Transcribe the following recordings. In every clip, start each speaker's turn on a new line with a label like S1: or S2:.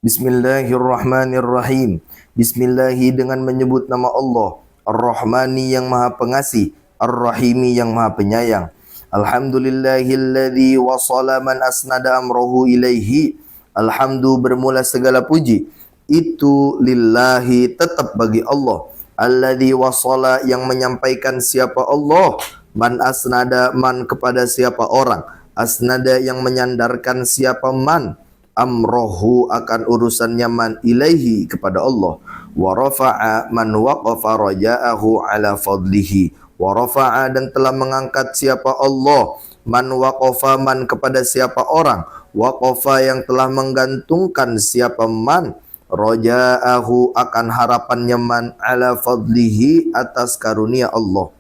S1: Bismillahirrahmanirrahim. Bismillahi dengan menyebut nama Allah, Ar-Rahmani yang Maha Pengasih, Ar-Rahimi yang Maha Penyayang. Alhamdulillahilladzi wasala man asnada amrohu ilaihi. Alhamdu bermula segala puji itu lillahi tetap bagi Allah. Alladzi wasala yang menyampaikan siapa Allah, man asnada man kepada siapa orang, asnada yang menyandarkan siapa man, amrohu akan urusannya man ilaihi kepada Allah, wa rafa'a man waqafa raja'ahu ala fadlihi, wa rafa'a dan telah mengangkat siapa Allah, man waqafa man kepada siapa orang, waqafa yang telah menggantungkan siapa man, raja'ahu akan harapannya man ala fadlihi atas karunia Allah.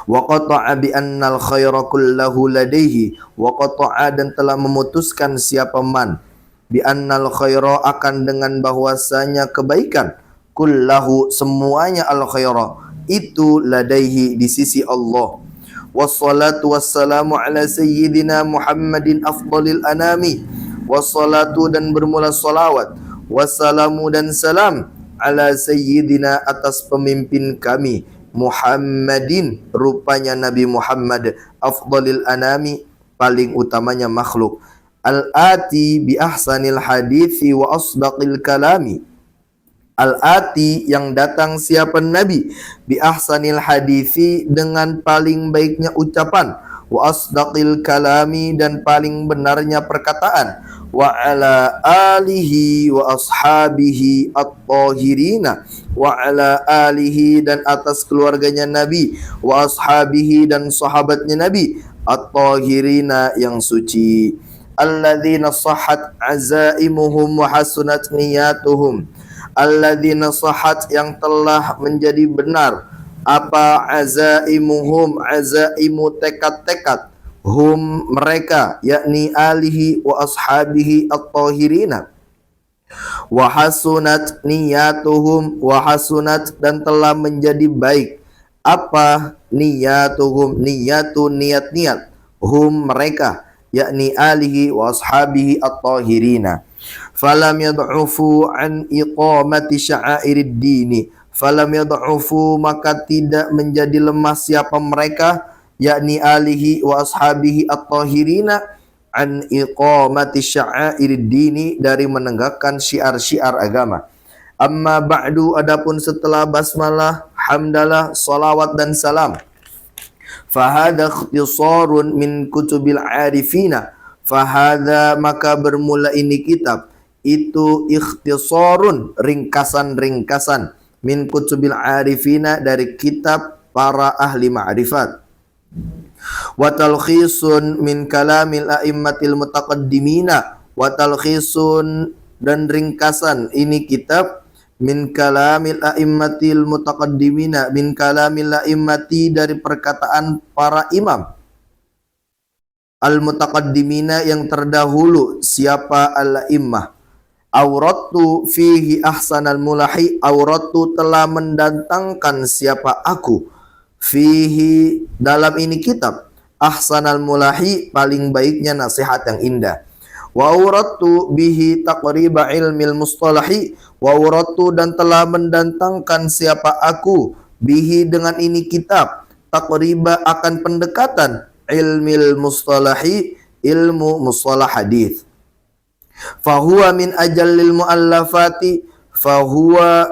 S1: Wa qata'a bi annal khaira kullahu ladaihi, wa qata'a dan telah memutuskan siapa man bi annal khaira akan dengan bahwasanya kebaikan, kullahu semuanya al khaira itu ladaihi di sisi Allah. Wassalatu wassalamu ala sayyidina Muhammadin afdalil anami, wassalatu dan bermula salawat, wassalamu dan salam ala sayyidina atas pemimpin kami Muhammadin rupanya Nabi Muhammad afdalil anami paling utamanya makhluk, al-ati bi ahsanil hadithi wa asdaqil kalami, al-ati yang datang siapa Nabi, bi ahsanil hadithi dengan paling baiknya ucapan, wa asdaqil kalami dan paling benarnya perkataan, wa ala alihi wa ashabihi at-tahirina, wa ala alihi dan atas keluarganya Nabi, wa ashabihi dan sahabatnya Nabi, at-tahirina yang suci, alladzina sahhat azaimuhum wa hasunat niyatuhum, alladzina sahhat yang telah menjadi benar apa azaimuhum, azaimu tekad-tekad, hum mereka yakni alihi wa ashabihi at-tahirina, wa hasunat niyatuhum, wa hasunat dan telah menjadi baik apa niyatuhum, niyatu niat-niat, hum mereka yakni alihi wa ashabihi at-tahirina. Falam yad'ufu an iqamati sya'airid dini, falam yad'ufu maka tidak menjadi lemah siapa mereka yakni alihi wa ashabihi at-tahirina an iqamati sya'airid dini dari menegakkan syiar-syiar agama. Amma ba'du adapun setelah basmalah, hamdalah, salawat dan salam, fahada ikhtisarun min kutubil arifina, fahada maka bermula ini kitab itu ikhtisarun ringkasan-ringkasan, min kutubil arifina dari kitab para ahli ma'rifat, wa talkhisun min kalamil a'immatil mutaqaddimina, wa talkhisun dan ringkasan ini kitab min kalamil a'immatil mutaqaddimina, min kalamil a'immati dari perkataan para imam al mutaqaddimina yang terdahulu siapa al-a'immah. Auratu fihi ahsanal mulahi, auratu telah mendatangkan siapa aku, fihi dalam ini kitab, ahsanal mulahi paling baiknya nasihat yang indah, wa auratu bihi taqriba ilmil mustalahi, wa auratu dan telah mendatangkan siapa aku bihi dengan ini kitab, taqriba akan pendekatan ilmil mustalahi ilmu mustalah hadis, fahuwa min ajallil muallafati, fahuwa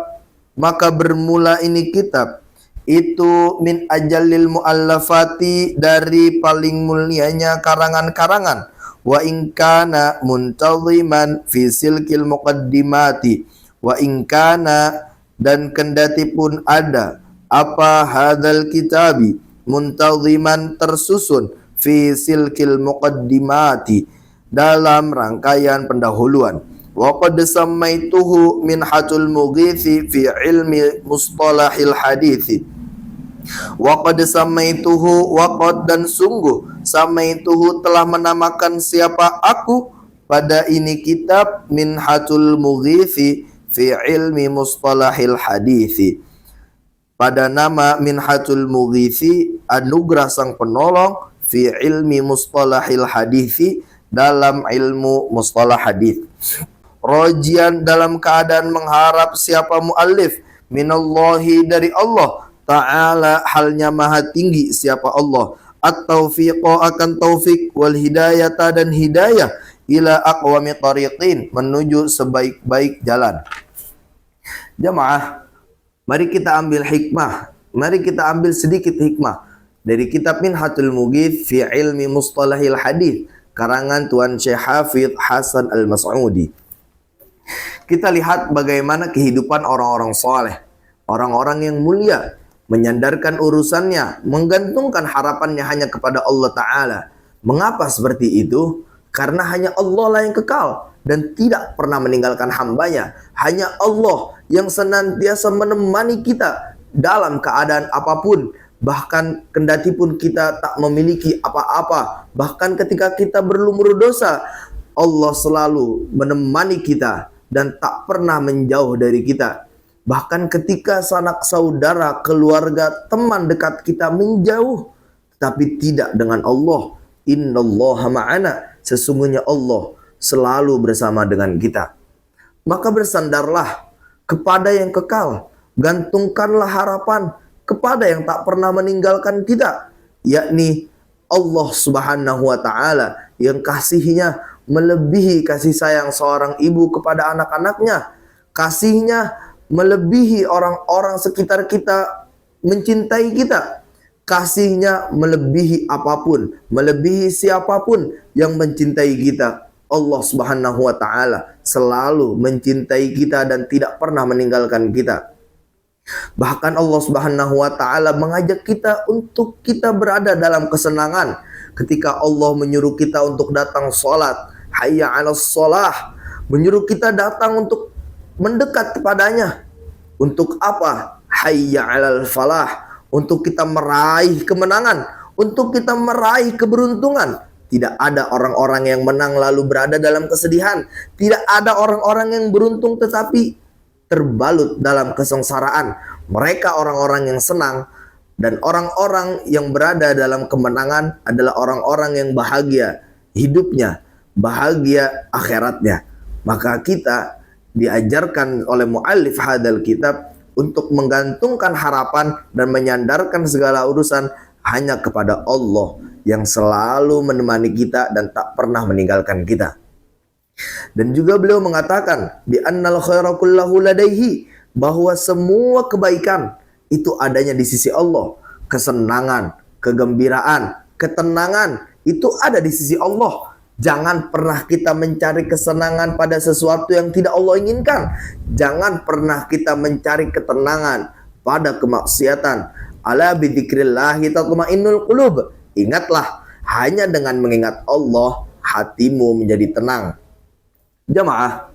S1: maka bermula ini kitab itu min ajallil muallafati dari paling mulianya karangan-karangan, wa in kana muntaziman fi silkil muqaddimati, wa in kana dan kendati pun ada apa hadzal kitabi muntaziman tersusun fi silkil muqaddimati dalam rangkaian pendahuluan, wa qad sammaituhu minhatul mughithi fi ilmi mustalahil hadithi, wa qad sammaituhu, wa qad dan sungguh sammaituhu telah menamakan siapa aku pada ini kitab minhatul mughithi fi ilmi mustalahil hadithi, pada nama minhatul mughithi anugerah sang penolong fi ilmi mustalahil hadithi dalam ilmu mustalah hadis, Rojian dalam keadaan mengharap siapa muallif, minallahi dari Allah ta'ala halnya maha tinggi siapa Allah, at-taufiqa akan taufik, wal hidayata dan hidayah, ila aqwami tariqin menuju sebaik-baik jalan. Jamaah, mari kita ambil hikmah, mari kita ambil sedikit hikmah dari kitab Minhatul Mughith fi ilmi mustalahil hadis karangan Tuan Syekh Hafidh Hasan Al-Mas'udi. Kita lihat bagaimana kehidupan orang-orang soleh, orang-orang yang mulia, menyandarkan urusannya, menggantungkan harapannya hanya kepada Allah Ta'ala. Mengapa seperti itu? Karena hanya Allah lah yang kekal dan tidak pernah meninggalkan hambanya. Hanya Allah yang senantiasa menemani kita dalam keadaan apapun. Bahkan kendati pun kita tak memiliki apa-apa, bahkan ketika kita berlumur dosa, Allah selalu menemani kita dan tak pernah menjauh dari kita. Bahkan ketika sanak saudara, keluarga, teman dekat kita menjauh, tetapi tidak dengan Allah. Innallaha ma'ana, sesungguhnya Allah selalu bersama dengan kita. Maka bersandarlah kepada yang kekal, gantungkanlah harapan kepada yang tak pernah meninggalkan kita, yakni Allah Subhanahu wa Ta'ala, yang kasihnya melebihi kasih sayang seorang ibu kepada anak-anaknya, kasihnya melebihi orang-orang sekitar kita mencintai kita, kasihnya melebihi apapun, melebihi siapapun yang mencintai kita. Allah Subhanahu wa Ta'ala selalu mencintai kita dan tidak pernah meninggalkan kita. Bahkan Allah Subhanahu wa Ta'ala mengajak kita untuk kita berada dalam kesenangan ketika Allah menyuruh kita untuk datang sholat, hayya 'alas sholah, menyuruh kita datang untuk mendekat kepadanya. Untuk apa? Hayya 'alal falah, untuk kita meraih kemenangan, untuk kita meraih keberuntungan. Tidak ada orang-orang yang menang lalu berada dalam kesedihan. Tidak ada orang-orang yang beruntung tetapi terbalut dalam kesengsaraan. Mereka orang-orang yang senang, dan orang-orang yang berada dalam kemenangan adalah orang-orang yang bahagia hidupnya, bahagia akhiratnya. Maka kita diajarkan oleh muallif hadal kitab untuk menggantungkan harapan dan menyandarkan segala urusan hanya kepada Allah yang selalu menemani kita dan tak pernah meninggalkan kita. Dan juga beliau mengatakan bi annal khaira kullahu ladaihi, bahwa semua kebaikan itu adanya di sisi Allah. Kesenangan, kegembiraan, ketenangan itu ada di sisi Allah. Jangan pernah kita mencari kesenangan pada sesuatu yang tidak Allah inginkan. Jangan pernah kita mencari ketenangan pada kemaksiatan. Ala bidzikrillahi tatma'innul qulub. Ingatlah, hanya dengan mengingat Allah hatimu menjadi tenang. Jamaah,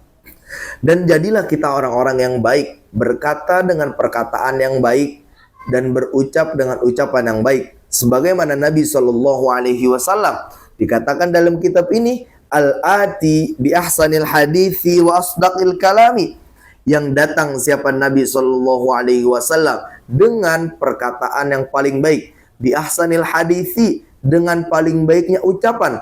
S1: dan jadilah kita orang-orang yang baik, berkata dengan perkataan yang baik dan berucap dengan ucapan yang baik, sebagaimana Nabi Shallallahu Alaihi Wasallam dikatakan dalam kitab ini, al-ati bi ahsanil hadithi wa asdaqil kalami, yang datang siapa Nabi Shallallahu Alaihi Wasallam dengan perkataan yang paling baik, bi ahsanil hadithi, dengan paling baiknya ucapan,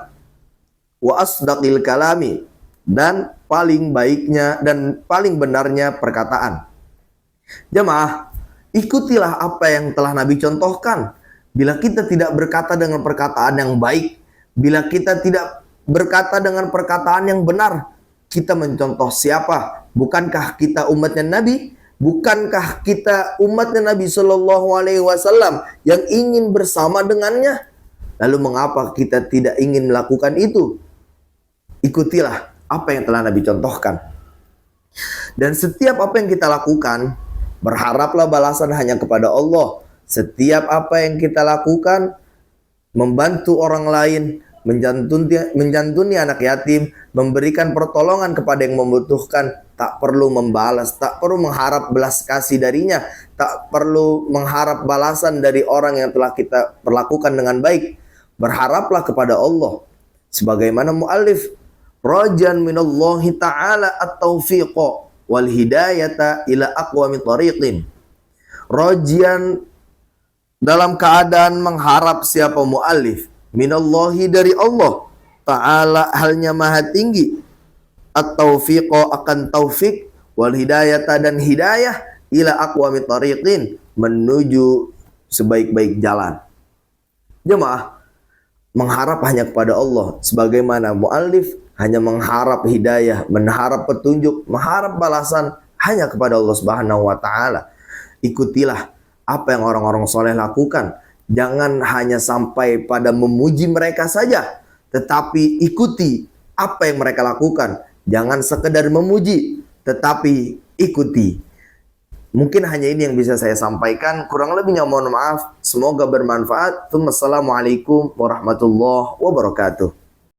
S1: wa asdaqil kalami, dan paling baiknya dan paling benarnya perkataan. Jamaah, ikutilah apa yang telah Nabi contohkan. Bila kita tidak berkata dengan perkataan yang baik, bila kita tidak berkata dengan perkataan yang benar, kita mencontoh siapa? Bukankah kita umatnya Nabi? Bukankah kita umatnya Nabi Shallallahu Alaihi Wasallam yang ingin bersama dengannya? Lalu mengapa kita tidak ingin melakukan itu? Ikutilah apa yang telah Nabi contohkan. Dan setiap apa yang kita lakukan, berharaplah balasan hanya kepada Allah. Setiap apa yang kita lakukan, membantu orang lain, menjantuni anak yatim, memberikan pertolongan kepada yang membutuhkan, tak perlu membalas, tak perlu mengharap belas kasih darinya, tak perlu mengharap balasan dari orang yang telah kita perlakukan dengan baik. Berharaplah kepada Allah. Sebagaimana muallif, rajan minallahi ta'ala at-taufiqa wal hidayata ila aqwami tariqin. Rajian dalam keadaan mengharap siapa muallif, minallahi dari Allah ta'ala halnya maha tinggi, at-taufiqa akan taufik, wal hidayata dan hidayah, ila aqwamit tariqin menuju sebaik-baik jalan. Jemaah, mengharap hanya kepada Allah, sebagaimana muallif hanya mengharap hidayah, mengharap petunjuk, mengharap balasan hanya kepada Allah Subhanahu wa taala. Ikutilah apa yang orang-orang soleh lakukan. Jangan hanya sampai pada memuji mereka saja, tetapi ikuti apa yang mereka lakukan. Jangan sekedar memuji, tetapi ikuti. Mungkin hanya ini yang bisa saya sampaikan. Kurang lebihnya mohon maaf. Semoga bermanfaat. Assalamualaikum warahmatullahi wabarakatuh.